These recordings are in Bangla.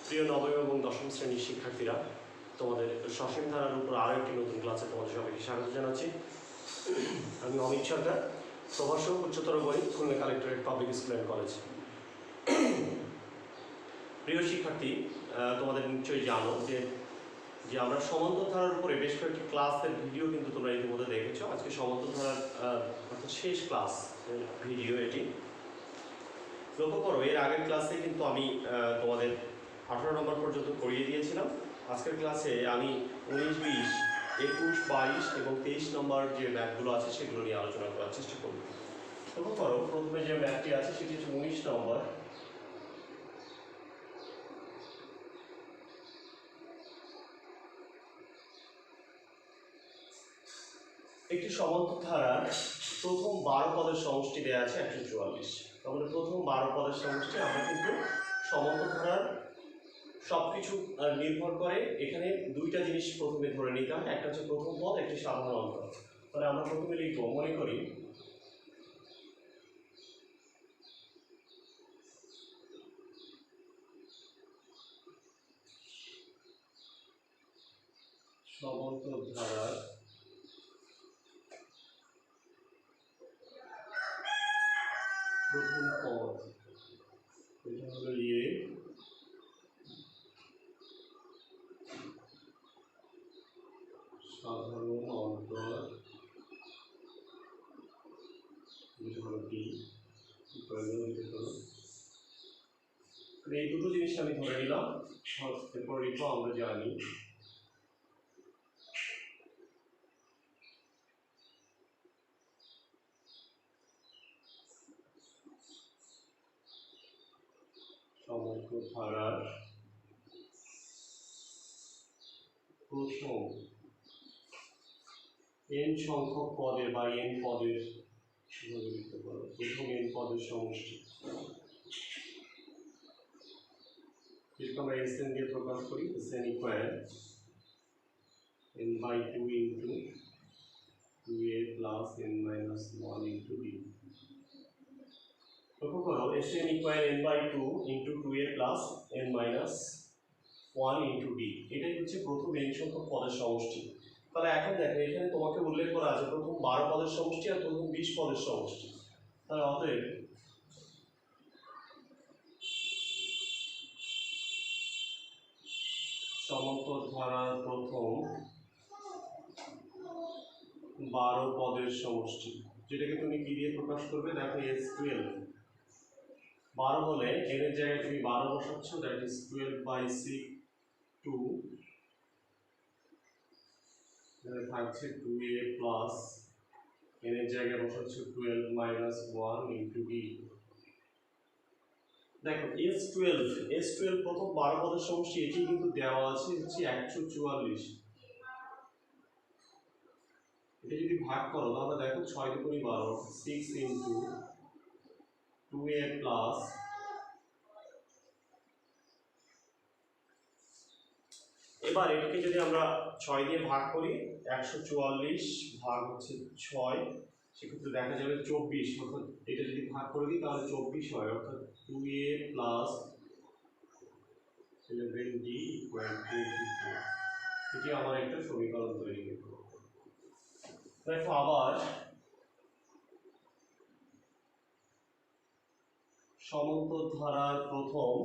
প্রিয় নবম এবং দশম শ্রেণীর শিক্ষার্থীরা, তোমাদের সসীম ধারার উপর আরও একটি নতুন ক্লাসে তোমাদের সবাইকে স্বাগত জানাচ্ছি। আমি অমিত সরকার, প্রভাষক, উচ্চতর গণিত, Khulna collectorate public school and college. প্রিয় শিক্ষার্থী, তোমাদের নিশ্চয়ই জানো যে আমরা সমান্তর ধারার উপরে বেশ কয়েকটি ক্লাসের ভিডিও কিন্তু তোমরা ইতিমধ্যে দেখেছো। আজকে সমান্তর ধারার অর্থাৎ শেষ ক্লাস ভিডিও এটি। লক্ষ্য করো, এর আগের ক্লাসে কিন্তু আমি তোমাদের 18 নম্বর পর্যন্ত করিয়ে দিয়েছিলাম। আজকের ক্লাসে আমি 19, 20, 21, 22 এবং 23 নম্বর যে ম্যাথগুলো আছে সেগুলো নিয়ে আলোচনা করার চেষ্টা করব। লক্ষ্য করো, প্রথমে যে ম্যাথটি আছে সেটি হচ্ছে 19 নম্বর। একটি সমান্তর ধারার প্রথম 12 পদের সমষ্টি দেওয়া আছে 144। তাহলে প্রথম 12 পদের সমষ্টি আমরা কিন্তু সমান্তর ধারার সবকিছু নির্ভর করে এখানে দুইটা জিনিস প্রথমে ধরে নিতে হয়। একটা হচ্ছে প্রথম পদ, একটি সাধারণ অন্তর। তাহলে আমরা প্রথমে লিখব, মনে করি সমান্তর ধারার প্রথম পদ, এটা হলো এ, সাধারণ অন্তর যেটা হলো বি, এই দুটো জিনিস আমি ধরে নিলাম। এরপর লিখবো, আমরা জানি সমান্তর ধারার প্রথম n সংখ্যক পদের বা n পদের প্রথম n পদের সমষ্টি, যেটা আমরা SN দিয়ে প্রকাশ করি। SN equal n/2 into 2a plus n-1 into b। লক্ষ্য করো, SN equal n/2 into 2a plus n-1 into b। এটাই হচ্ছে প্রথম n সংখ্যক পদের সমষ্টি। তাহলে এখন দেখো, এখানে তোমাকে উল্লেখ করা আছে প্রথম 12 পদের সমষ্টি আর প্রথম 20 পদের সমষ্টি। তাহলে অতএব সমান্তর ধারার প্রথম 12 পদের সমষ্টি, যেটাকে তুমি কি দিয়ে প্রকাশ করবে? দেখো, S12। 12 হলে n এর জায়গায় তুমি 12 বসাচ্ছ, দ্যাট ইজ 12/2। এখানে থাকছে 2a প্লাস n এর জায়গায় বসাচ্ছ 12-1 ইন্টু b। দেখো, S12 প্রথম 12 পদের সমষ্টি, এটি কিন্তু দেওয়া আছে হচ্ছে 144। এটা যদি ভাগ করো তাহলে দেখো 6 × 12, 6 ইন্টু 2a প্লাস, এবার এটাকে যদি আমরা 6 দিয়ে ভাগ করি, 144 ভাগ হচ্ছে 6, সেক্ষেত্রে দেখা যাবে 24। অর্থাৎ এটা যদি ভাগ করে দিই তাহলে 24 হয়। অর্থাৎ 2a প্লাস 11d ইকুয়াল 22। এটি আমার একটা সমীকরণ তৈরি করবে। দেখো, আবার সমান্তর ধারার প্রথম,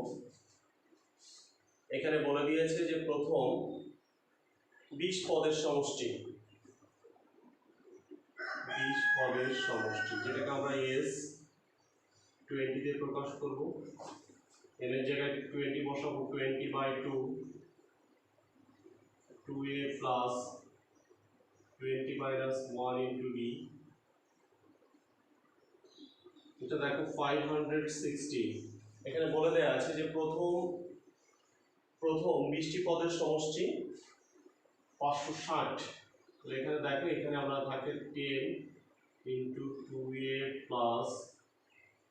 এখানে বলে দিয়েছে যে প্রথম 20 পদের সমষ্টি, 20 পদের সমষ্টি, যেটাকে আমরা S20 দিয়ে প্রকাশ করব। n এর জায়গায় 20 বসাবো, 20/2, 2a প্লাস 20-1 ইন্টু b। এটা দেখো 560। এখানে বলে দেওয়া আছে যে প্রথম 20টি পদের সমষ্টি 560। এখানে দেখো, এখানে আমরা থাকে 10 ইন্টু 2a প্লাস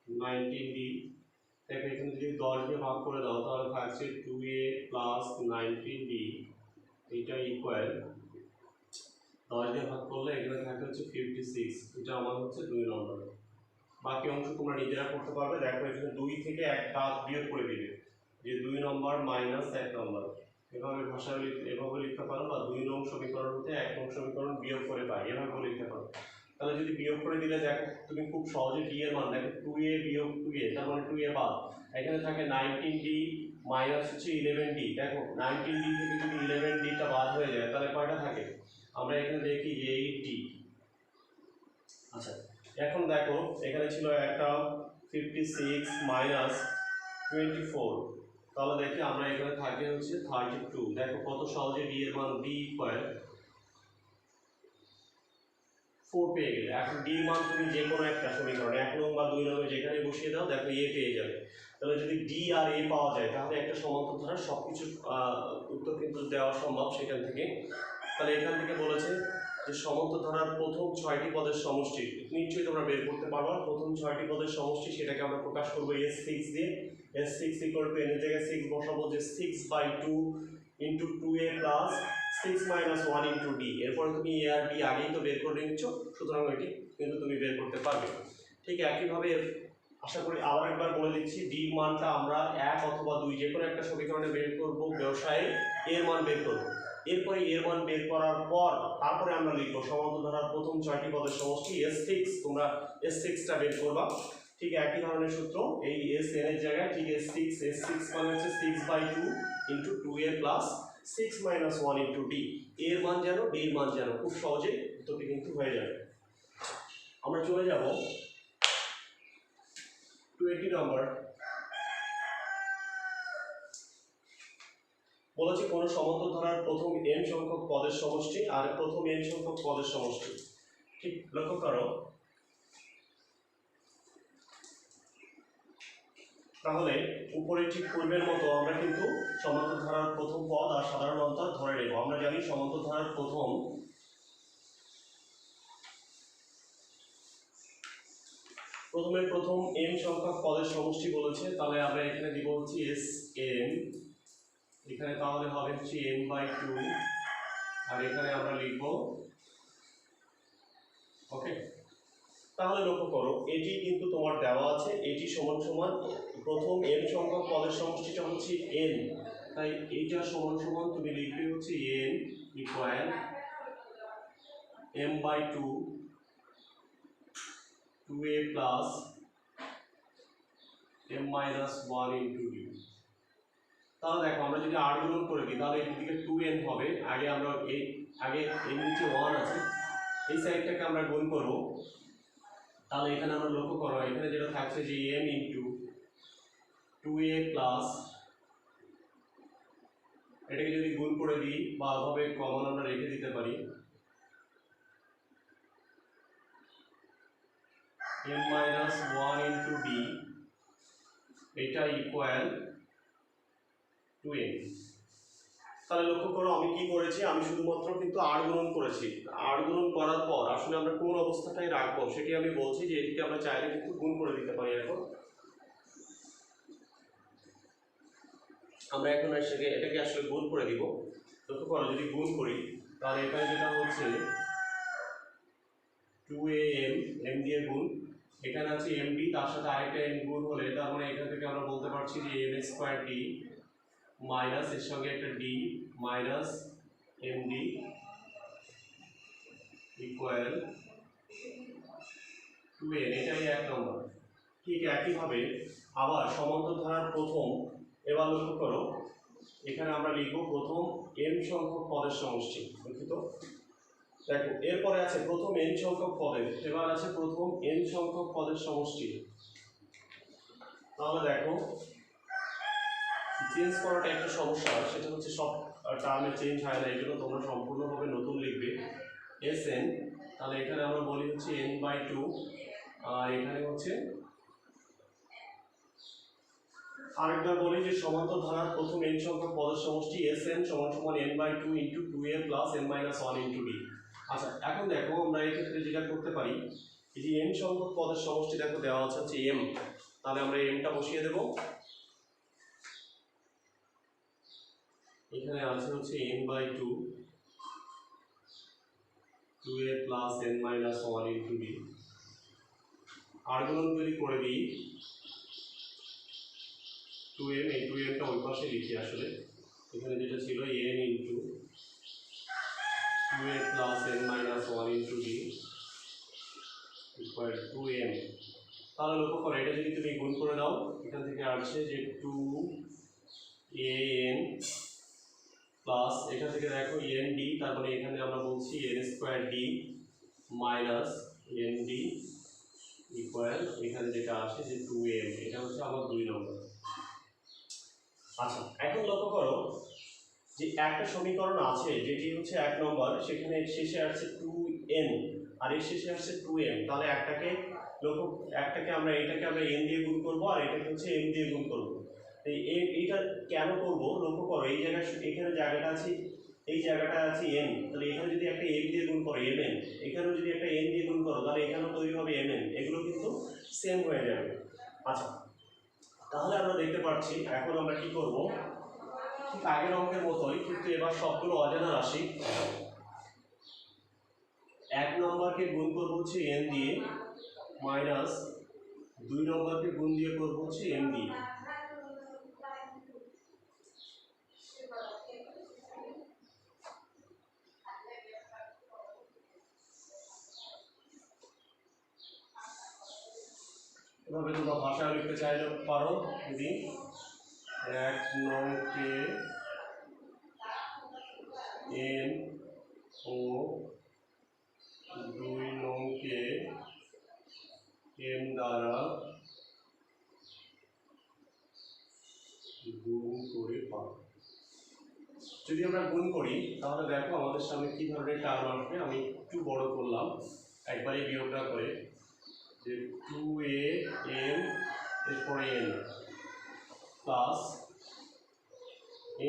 19d। দেখো, এখানে যদি 10 দিয়ে ভাগ করে দাও তাহলে থাকছে 2a প্লাস 19d। এটা ইকুয়াল 10 দিয়ে ভাগ করলে এখানে থাকে হচ্ছে 56। এটা আমার হচ্ছে 2 নম্বর। বাকি অংশ তোমরা নিজেরা করতে পারবে। দেখো, এখানে 2 থেকে 1 বাদ বিয়োগ করে দিবে, যে 2 নম্বর মাইনাস 1 নম্বর, এভাবে এভাবে লিখতে পারো, বা 2 নং সমীকরণ হতে 1 নং সমীকরণ বিয়োগ করে পাই, এভাবে লিখতে পারো। তাহলে যদি বিয়োগ করে দিলে দেখো তুমি খুব সহজে ডি এর মান দেখো, 2a বিয়োগ 2a তার মানে 2a বাদ, এখানে থাকে 19d মাইনাস হচ্ছে 11d। দেখো 19d থেকে যদি 11d টা বাদ হয়ে যায় তাহলে কয়টা থাকে, আমরা এখানে দেখি যে 8d। আচ্ছা এখন দেখো এখানে ছিল একটা 56 মাইনাস 24, তাহলে দেখি আমরা এখানে থাকে হচ্ছে 32। দেখো কত সহজে ডি এর মান, ডি ইকুয়াল 4 পেয়ে গেলে। এখন ডি এর মান তুমি যে কোনো একটা সমীকরণ 1 নং বা 2 নং যেখানে বসিয়ে দাও, দেখো এ পেয়ে যাবে। তাহলে যদি ডি আর এ পাওয়া যায় তাহলে একটা সমান্তর ধারার সবকিছু উত্তর কিন্তু দেওয়া সম্ভব সেখান থেকে। তাহলে এখান থেকে বলেছে যে সমান্তর ধারার প্রথম 6টি পদের সমষ্টি নিশ্চয়ই তোমরা বের করতে পারো। প্রথম 6টি পদের সমষ্টি সেটাকে আমরা প্রকাশ করবো s6 দিয়ে। s6 ইকুয়াল টু n এর জায়গায় 6 বসাবো, যে 6/2 into 2a plus 6 minus 1 into d। এরপরে তুমি a আর d আগেই তো বের করে নিচ্ছ, সুতরাং এটি কিন্তু তুমি বের করতে পারবে। ঠিক একইভাবে আশা করি আবার একবার বলে দিচ্ছি, d মানটা আমরা 1 অথবা 2 যে কোনো একটা সমীকরণে বের করব, ব্যবসায়ে এর মান বের করব। এরপরে এর মান বের করার পর তারপরে আমরা লিখবো সমান্তর ধারার প্রথম 6টি পদের সমষ্টি s6, তোমরা s6 টা বের করবা। ঠিক একই ধরনের সূত্র, এই sn এর জায়গায় ঠিক s6 মানে হচ্ছে 6/2 into 2a plus 6 minus 1 into d। এর মান জানো, d এর মান জানো, খুব সহজে উত্তরটি কিন্তু হয়ে যাবে। আমরা চলে যাব 20 নম্বর। বলেছি কোন সমান্তর ধারার প্রথম n সংখ্যক পদের সমষ্টি আর প্রথম n সংখ্যক পদের সমষ্টি। ঠিক লক্ষ্য করো, তাহলে উপরে ঠিক পূর্বের মতো আমরা কিন্তু সমান্তর ধারার প্রথম পদ আর সাধারণ অন্তর ধরে নেব। আমরা জানি সমান্তর ধারার প্রথম m সংখ্যক পদের সমষ্টি বলেছে, তাহলে আমরা এখানে দিব হচ্ছে sn, এখানে তাহলে হবে হচ্ছে m/2, আর এখানে আমরা লিখব ওকে। তাহলে লক্ষ্য করো এটি কিন্তু তোমার দেওয়া আছে, এটি সমান সমান প্রথম n সংখ্যক পদের সমষ্টিটা হচ্ছে n, তাই এইটা সমান সমান তুমি লিখবে হচ্ছে n equal m/2 2a plus m minus 1 into d। তাহলে দেখো আমরা যদি r গুণন করে দিই তাহলে এর দিকে 2n হবে, আগে আমরা আগে এর নিচে 1 আছে, এই সাইডটাকে আমরা গুণ করব। তাহলে এখানে আমরা লক্ষ্য করো এখানে যেটা থাকছে যে m ইন্টু 2a প্লাস, এটাকে যদি গুণ করে দিই বা ভাবে কমন আমরা রেখে দিতে পারি, m মাইনাস 1 ইন্টু d, এটা ইকুয়াল 2n। তাহলে লক্ষ্য করো আমি কি করেছি, আমি শুধুমাত্র কিন্তু r গুণন করেছি। r গুণন করার পর আসলে আমরা কোন অবস্থাটাই রাখবো সেটি আমি বলছি, যে এটিকে আমরা চাইলে কিন্তু গুণ করে দিতে পারি। এখন আমরা এখন এটাকে আসলে গুণ করে দিব। লক্ষ্য করো যদি গুণ করি তাহলে এখানে যেটা হচ্ছে 2am, m দিয়ে গুণ, এখানে আছে md, তার সাথে আরেকটা m গুণ হলে তার মানে এখান থেকে আমরা বলতে পারছি যে m স্কয়ার d মাইনাস এর সঙ্গে একটা d minus md equal 2n, এটাই 1 নম্বর। ঠিক একইভাবে আবার সমান্তর ধারার প্রথম, এবার লক্ষ্য করো এখানে আমরা লিখব প্রথম m সংখ্যক পদের সমষ্টি। দুঃখিত, দেখো এরপরে আছে প্রথম n সংখ্যক পদের, এবার আছে প্রথম n সংখ্যক পদের সমষ্টি। তাহলে দেখো চেঞ্জ করাটা একটা সমস্যা, সেটা হচ্ছে সব টার্মে চেঞ্জ হয় না, এই জন্য তোমরা সম্পূর্ণভাবে নতুন লিখবে sn। তাহলে এখানে আমরা বলি হচ্ছে n/2, আর এখানে হচ্ছে আরেকবার বলি যে সমান্তর ধারার প্রথম n সংখ্যক পদের সমষ্টি sn সমান সমান n/2 into 2a plus n minus 1 into d। আচ্ছা এখন দেখো আমরা এই ক্ষেত্রে যেটা করতে পারি, এই যে n সংখ্যক পদের সমষ্টি দেখো দেওয়া আছে হচ্ছে m, তাহলে আমরা mটা বসিয়ে দেব। এখানে আছে হচ্ছে n/2 2a plus n minus 1 into d। আর গুণন যদি করে দিই 2m, এই 2mটা ওই পাশে লিখি আসলে, এখানে যেটা ছিল n into 2a plus n minus 1 into d equal 2m। তাহলে লক্ষ্য করো, এটা যদি তুমি গুণ করে দাও, এখান থেকে আসছে যে 2an প্লাস এখান থেকে দেখো n d, তার মানে এখানে আমরা বলছি n square d minus n d equal এখানে যেটা আসে যে 2m। এটা হচ্ছে আমার 2 নম্বর। আচ্ছা, এখন লক্ষ্য করো যে একটা সমীকরণ আছে যেটি হচ্ছে 1 নম্বর, সেখানে শেষে আসছে 2n আর এর শেষে আসছে 2m। তাহলে একটাকে আমরা এটাকে আমরা n দিয়ে গুণ করব আর এটাকে হচ্ছে m দিয়ে গুণ করব। এইটা কেন করব লক্ষ্য করো, এই জায়গায় এখানে জায়গাটা আছে, এই জায়গাটা আছে n, তাহলে এখানে যদি একটা m দিয়ে গুণ করো mn, এখানেও যদি একটা n দিয়ে গুণ করো তাহলে এখানেও তৈরি হবে mn, এগুলো কিন্তু সেম হয়ে যাবে। আচ্ছা, তাহলে আমরা দেখতে পাচ্ছি এখন আমরা কি করব, ঠিক আগের অঙ্কের মতোই, কিন্তু এবার সবগুলো অজানা রাশি। 1 নম্বরকে গুণ করব হচ্ছে n দিয়ে মাইনাস 2 নম্বরকে গুণ দিয়ে করব হচ্ছে m দিয়ে। এভাবে তোমরা ভাষায় লিখতে চাইলে পারো, যদি 1 নংকে n ও 2 নংকে m দ্বারা গুণ করে পাবো। যদি আমরা গুণ করি তাহলে দেখো আমাদের সামনে কি ধরনের টার্ম আসবে। আমি একটু বড় করলাম একবারে বিয়োগটা করে, যে 2am এরপরে n plus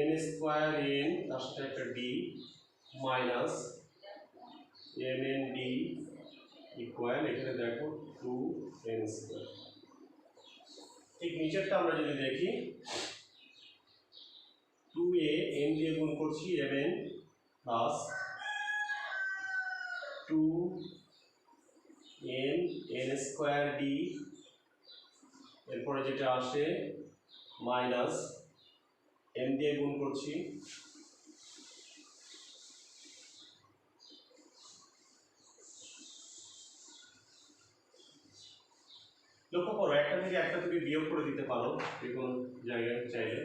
n square n তার সাথে একটা d minus mn d equal এখানে দেখো 2n স্কোয়ার। ঠিক নিচেরটা আমরা যদি দেখি, 2a n দিয়ে গুণ করছি mn plus 2m n square d, এরপরে যেটা আসে মাইনাস m দিয়ে গুণ করছি লক্ষ্য করো, একটা থেকে একটা তুমি বিয়োগ করে দিতে পারো যে কোনো জায়গায় চাইলে।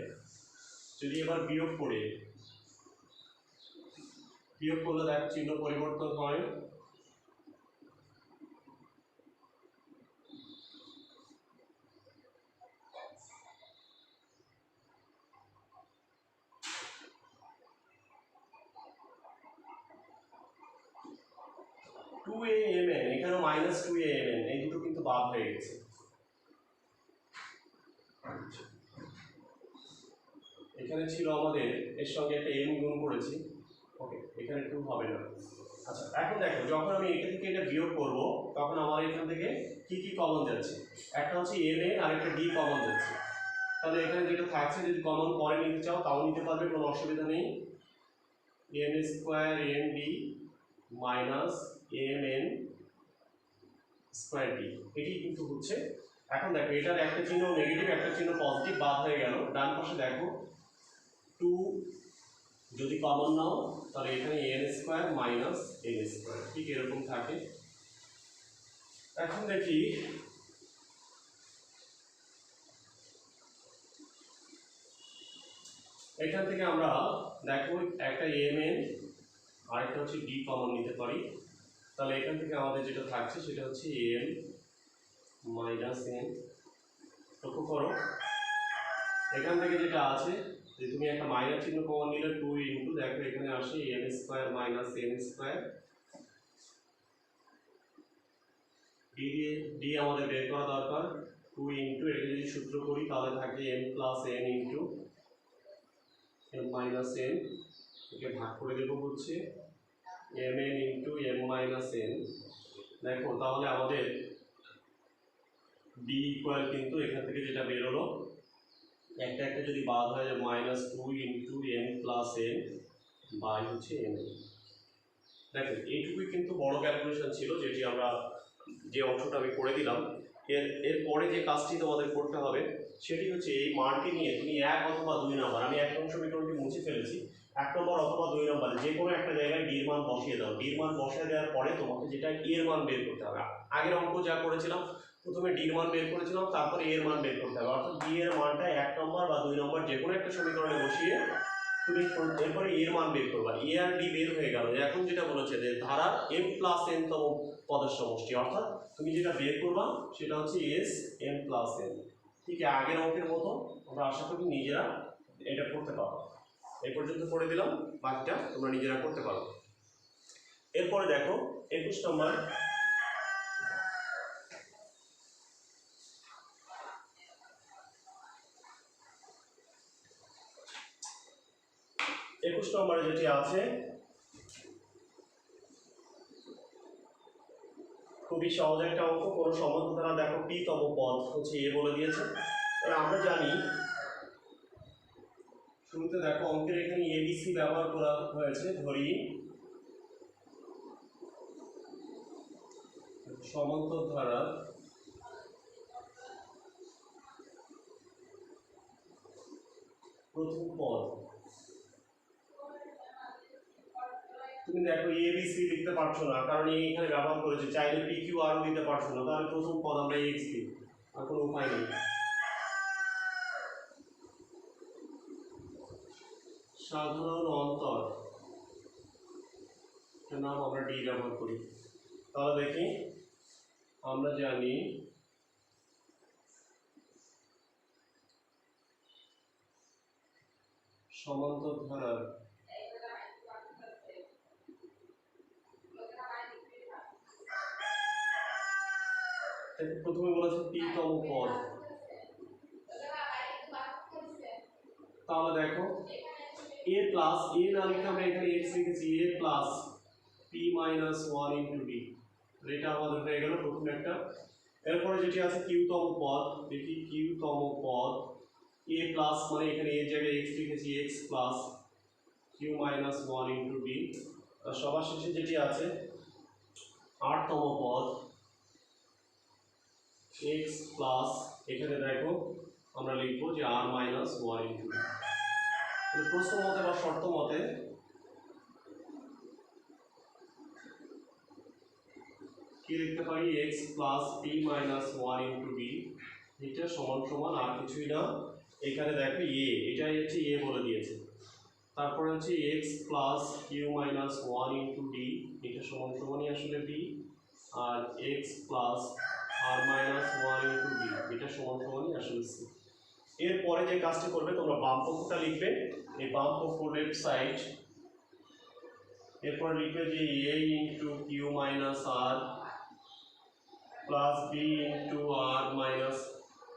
যদি এবার বিয়োগ করলে দেখো চিহ্ন পরিবর্তন হয়। এখানে মাইনাস 2amn, এই দুটো কিন্তু বাদ হয়ে গেছে। এখানে ছিল আমাদের এর সঙ্গে একটা m গুণ করেছি, ওকে, এখানে 2 হবে না। আচ্ছা, এখন দেখো যখন আমি এটা থেকে এটা বিয়োগ করব তখন আমার এখান থেকে কি কি কমন যাচ্ছে, একটা হচ্ছে mn আর একটা d কমন যাচ্ছে। তাহলে এখানে যেটা থাকছে যদি কমন পরে নিতে চাও তাও নিতে পারবে, কোনো অসুবিধা নেই। m square n d minus mn square d, এটি কিন্তু হচ্ছে। এখন দেখো এটার একটা চিহ্ন নেগেটিভ একটা চিহ্ন পজিটিভ বাদ হয়ে গেল। ডান পাশে দেখো 2 যদি কমন নাও তাহলে এখানে n square minus n square ঠিক এরকম থাকে। এখন দেখি এখান থেকে আমরা দেখো একটা mn আর একটা হচ্ছে d কমন নিতে পারি। তাহলে এখান থেকে আমাদের যেটা থাকছে সেটা হচ্ছে m মাইনাস n। লক্ষ্য করো এখান থেকে যেটা আছে যে তুমি একটা মাইনাস চিহ্ন কমন নিলে 2 ইন্টু, দেখো এখানে আসে m square minus n square, d আমাদের বের করা দরকার। 2 ইন্টু এটা যদি সূত্র করি তাহলে থাকে m plus n into m minus n, একে ভাগ করে দেবো হচ্ছে mn into m minus n। দেখো তাহলে আমাদের d ইকুয়াল কিন্তু এখান থেকে যেটা বেরোলো একটা একটা যদি বাদ হয়ে যায় minus 2 into m plus n by হচ্ছে m। দেখো এইটুকুই কিন্তু বড় ক্যালকুলেশন ছিল, যেটি আমরা যে অংশটা আমি করে দিলাম এরপরে যে কাজটি তোমাদের করতে হবে সেটি হচ্ছে এই মানটি নিয়ে তুমি 1 অথবা 2 নম্বর, আমি 1 নং সমীকরণটি মুছে ফেলেছি, 1 নম্বর অথবা 2 নম্বরে যে কোনো একটা জায়গায় ডির মান বসিয়ে দাও। ডির মান বসিয়ে দেওয়ার পরে তোমাকে যেটা এর মান বের করতে হবে। আগের অঙ্ক যা করেছিলাম, প্রথমে ডির মান বের করেছিলাম, তারপরে এর মান বের করতে হবে। অর্থাৎ ডি এর মানটা 1 নম্বর বা 2 নম্বর যে কোনো একটা সমীকরণে বসিয়ে তুমি এরপরে এর মান বের করবা। এ আর ডি বের হয়ে গেল। এখন যেটা বলেছে যে ধারা m প্লাস n তম পদের সমষ্টি, অর্থাৎ তুমি যেটা বের করবা সেটা হচ্ছে এস m প্লাস n। ঠিক আগের অঙ্কের মতো আমরা আশা করি নিজেরা এটা করতে পারবো। এই পর্যন্ত করে দিলাম, বাকিটা তোমরা নিজেরা করতে পারো। এরপরে দেখো 21 নম্বর, নম্বরে যেটি আছে খুবই সহজ একটা অঙ্ক। কোনো সম্বন্ধ দ্বারা দেখো পি তম পদ হচ্ছে এ বলে দিয়েছে। আমরা জানি শুরুতে দেখো অঙ্কের এখানে এবিসি ব্যবহার করা হয়েছে। ধরি সমান্তর ধারা প্রথম পদ, তুমি দেখো এবিসি লিখতে পারছো না, কারণ এখানে ব্যবহার করেছে। চাইলে পি কিউ আরও দিতে পারছো না, তাহলে প্রথম পদ আমরা এক্স দিই, আর কোনো উপায় নেই। সাধারণ অন্তর নাম আমরা ডি ব্যবহার করি। তাহলে দেখি, আমরা জানি সমান্তর ধারার প্রথমে বলেছে পি তম পদ। তাহলে দেখো এ প্লাস এ না লিখে আমরা এখানে এক্স লিখেছি, A plus P minus 1 into D, এটা আমাদের হয়ে গেল প্রথম একটা। এরপরে যেটি আছে কিউ তম পদ, দেখি কিউ তম পদ এ প্লাস, মানে এখানে এর জায়গায় এক্স লিখেছি, x plus q minus 1 into d. আর সবার শেষে যেটি আছে 8 তম পদ এক্স প্লাস, এখানে দেখো আমরা লিখবো যে আর মাইনাস 1 ইন্টু ডি। প্রশ্ন মতে বা শর্ত মতে কি লিখতে পারি, x plus P minus 1 into D, এটা সমান সমান আর কিছুই না। এখানে দেখো এ, এটাই হচ্ছে এ বলে দিয়েছে। তারপরে হচ্ছে x plus q minus 1 into D, এটা সমান সমানই আসলে ডি। আর x plus r minus 1 into D, এটা সমান সমানই আসলে সি। এরপরে যে কাজটি করবে, তোমরা বাম পক্ষটা লিখবে, এই বাম পক্ষ লেফট সাইড। এরপর লিখবে যে a into q minus r plus b into r minus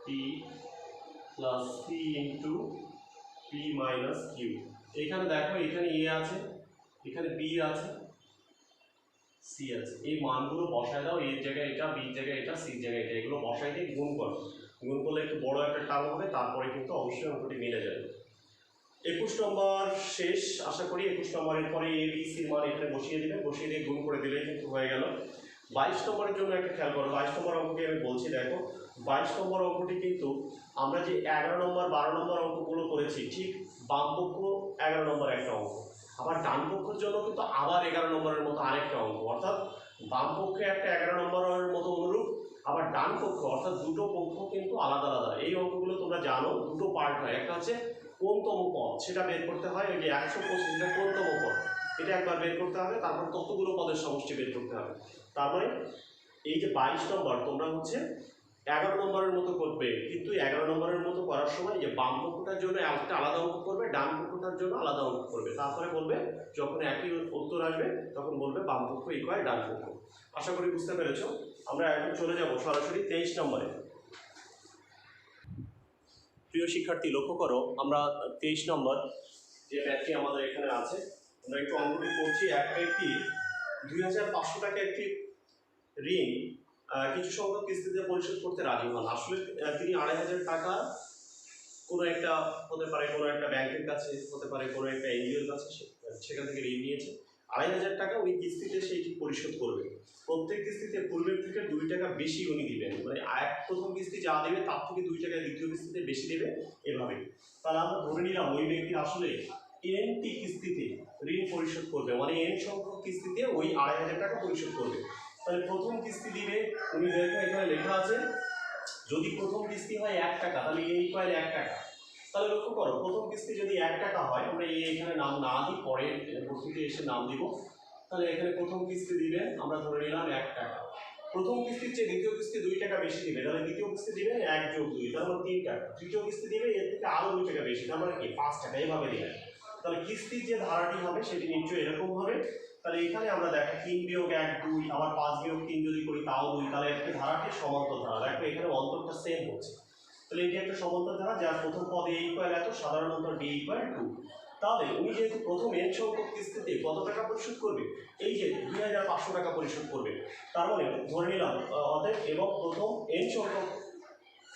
p plus c into p minus q. এখানে দেখো এখানে এ আছে, এখানে বি আছে, সি আছে। এই মানগুলো বসায় দাও, এর জায়গায় এটা, বির জায়গায় এটা, সির জায়গায় এটা, এগুলো বসাই দিয়ে গুণ করো। গুণ করলে একটু বড় একটা টার্ম হবে, তারপরে কিন্তু অবশ্যই অঙ্কটি মিলে যাবে। 21 নম্বর শেষ আশা করি। 21 নম্বরের পরে এ বি সির মান এখানে বসিয়ে দিবে, বসিয়ে দিয়ে গুণ করে দিলেই কিন্তু হয়ে গেল। 22 নম্বরের জন্য একটা খেয়াল করো। 22 নম্বর অঙ্কটি আমি বলছি, দেখো 22 নম্বর অঙ্কটি কিন্তু আমরা যে 11 নম্বর 12 নম্বর অঙ্কগুলো করেছি, ঠিক বাম পক্ষ 11 নম্বর একটা অঙ্ক, আবার ডান পক্ষের জন্য কিন্তু আবার 11 নম্বরের মতো আরেকটা অঙ্ক। অর্থাৎ বাম পক্ষে একটা 11 নম্বরের মতো অনুরূপ, আবার ডান পক্ষ অর্থাৎ দুটো পক্ষ কিন্তু আলাদা আলাদা। এই অঙ্কগুলো তোমরা জানো দুটো পার্ট হয়, একটা হচ্ছে কোনতম পদ, সেটা বের করতে হয়। ওই যে 125, এটা কোনতম পদ, এটা একবার বের করতে হবে, তারপর কতগুলো পদের সমষ্টি বের করতে হবে। তারপরে এই যে 22 নম্বর তোমরা হচ্ছে 11 নম্বরের মতো করবে, কিন্তু 11 নম্বরের মতো করার সময় যে বাম পক্ষটার জন্য একটা আলাদা অঙ্ক করবে, ডান পক্ষটার জন্য আলাদা অঙ্ক করবে। তারপরে বলবে যখন একই উত্তর আসবে তখন বলবে বাম পক্ষ ইকুয়াল ডান পক্ষ। আশা করি বুঝতে পেরেছ। আমরা এখন চলে যাব সরাসরি 23 নম্বরে। প্রিয় শিক্ষার্থী লক্ষ্য করো, আমরা 23 নম্বর যে ম্যাথটি আমাদের এখানে আছে, আমরা একটু অঙ্কটি করছি। একটা একটি 2500 টাকা একটি ঋণ কিছু সংখ্যক কিস্তিতে পরিশোধ করতে রাজি হন। আসলে তিনি 2500 টাকা কোনো একটা হতে পারে, কোনো একটা ব্যাংকের কাছে হতে পারে, কোনো একটা এনজিওর কাছে, সেখান থেকে ঋণ নিয়েছে। 2,500 টাকা উনি কিস্তিতে সেইটি পরিশোধ করবে। প্রত্যেক কিস্তিতে পূর্বের থেকে 2 টাকা বেশি উনি দিবেন, মানে প্রথম কিস্তি যা দেবে তার থেকে 2 টাকা দ্বিতীয় কিস্তিতে বেশি দেবে, এভাবে। তাহলে আমরা ধরে নিলাম ওই ব্যক্তি আসলে এনটি কিস্তিতে ঋণ পরিশোধ করবে, মানে এন সংখ্যক কিস্তিতে ওই 2,500 টাকা পরিশোধ করবে। তাহলে প্রথম কিস্তি দিবে, উনি দেখো এখানে লেখা আছে যদি প্রথম কিস্তি হয় 1 টাকা তাহলে এ ইকুয়াল 1 টাকা। তাহলে লক্ষ্য করো প্রথম কিস্তি যদি 1 টাকা হয়, আমরা এখানে নাম না দিই, পরে ভর্তিতে এসে নাম দিব। তাহলে এখানে প্রথম কিস্তি দিবে আমরা ধরে নিলাম 1 টাকা। প্রথম কিস্তির চেয়ে দ্বিতীয় কিস্তি 2 টাকা বেশি দিবে, তাহলে দ্বিতীয় কিস্তি দিবে 1 + 2, তার মানে 3 টাকা। তৃতীয় কিস্তি দিবে এর থেকে আরো 2 টাকা বেশি, তার মানে কি 5 টাকা, এইভাবে দিবে। তাহলে কিস্তির যে ধারাটি হবে সেটি নিশ্চয়ই এরকম হবে। তাহলে এখানে আমরা দেখো 3 - 1 2, আবার 5 - 3 যদি করি তাও 2, তাহলে একটা ধারাটি সমান্তর ধারা। দেখো এখানে অন্তরটা সেম হচ্ছে। তাহলে এটি একটা সমান্তর ধারা যার প্রথম পদে a ইকুয়াল এত, সাধারণ অন্তর d ইকুয়াল 2। তাহলে উনি যেহেতু প্রথম n সংখ্যক কিস্তিতে কত টাকা পরিশোধ করবে, এই যে 2,500 টাকা পরিশোধ করবে। তার মানে ধরে নিলাম অতএব এবং প্রথম n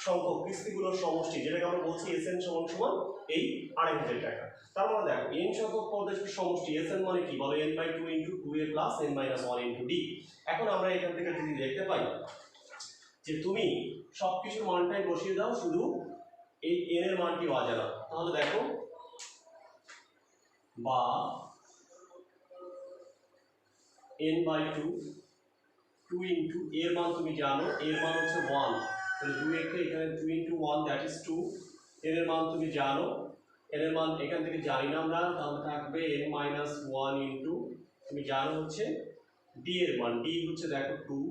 সংখ্যক কিস্তিগুলোর সমষ্টি, যেটাকে আমরা বলছি SN সমান এই 2,500 টাকা। তার মানে দেখো n সংখ্যক পদের সমষ্টি SN মানে কি বলো, n/2 × 2a + n-1 × d। এখন আমরা এখান থেকে যদি দেখতে পাই যে তুমি সবকিছুর মানটাই বসিয়ে দাও, শুধু এই n এর মানটি অজানা। তাহলে দেখো বা n/2 2 × এর মান তুমি জানো, এর মান হচ্ছে 1, তাহলে 2 এখানে 2 × 1 দ্যাট ইজ 2। n এর মান তুমি জানো, n এর মান এখান থেকে জানি না আমরা, তাহলে থাকবে n-1 × তুমি জানো হচ্ছে d এর মান, d হচ্ছে দেখো 2,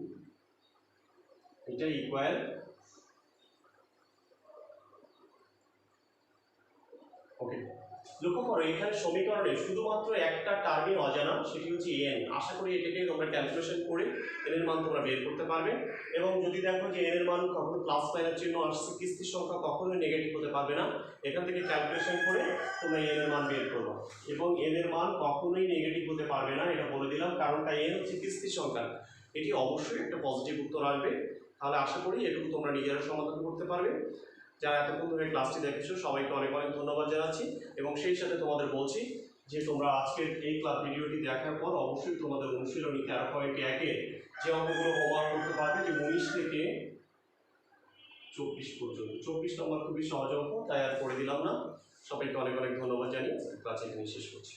এটা ইকুয়াল ওকে। লক্ষ্য করো এখানে সমীকরণে শুধুমাত্র একটা টার্মই অজানা, সেটি হচ্ছে n। আশা করি এটাকে তোমরা ক্যালকুলেশন করে n এর মান তোমরা বের করতে পারবে। এবং যদি দেখো যে n এর মান কখনো প্লাস মাইনাস চিহ্ন আসছে, কিস্তির সংখ্যা কখনোই নেগেটিভ হতে পারবে না, এখান থেকে ক্যালকুলেশন করে তোমরা n এর মান বের করবে। এবং n এর মান কখনোই নেগেটিভ হতে পারবে না, এটা বলে দিলাম, কারণটা n হচ্ছে কিস্তির সংখ্যা, এটি অবশ্যই একটা পজিটিভ উত্তর আসবে। তাহলে আশা করি এটুকু তোমরা নিজেরা সমাধান করতে পারবে। যারা এতক্ষণ ধরে ক্লাসটি দেখেছো সবাইকে অনেক অনেক ধন্যবাদ জানাচ্ছি। এবং সেই সাথে তোমাদের বলছি যে তোমরা আজকের এই ক্লাস ভিডিওটি দেখার পর অবশ্যই তোমাদের অনুশীলনী 13.1-এর যে অঙ্কগুলো হোমওয়ার্ক করতে পারবে, যে 19 থেকে 24 পর্যন্ত। 24 নম্বর খুবই সহজ অঙ্ক, তাই আর করে দিলাম না। সবাইকে অনেক অনেক ধন্যবাদ জানিয়ে ক্লাস এখানে শেষ করছি।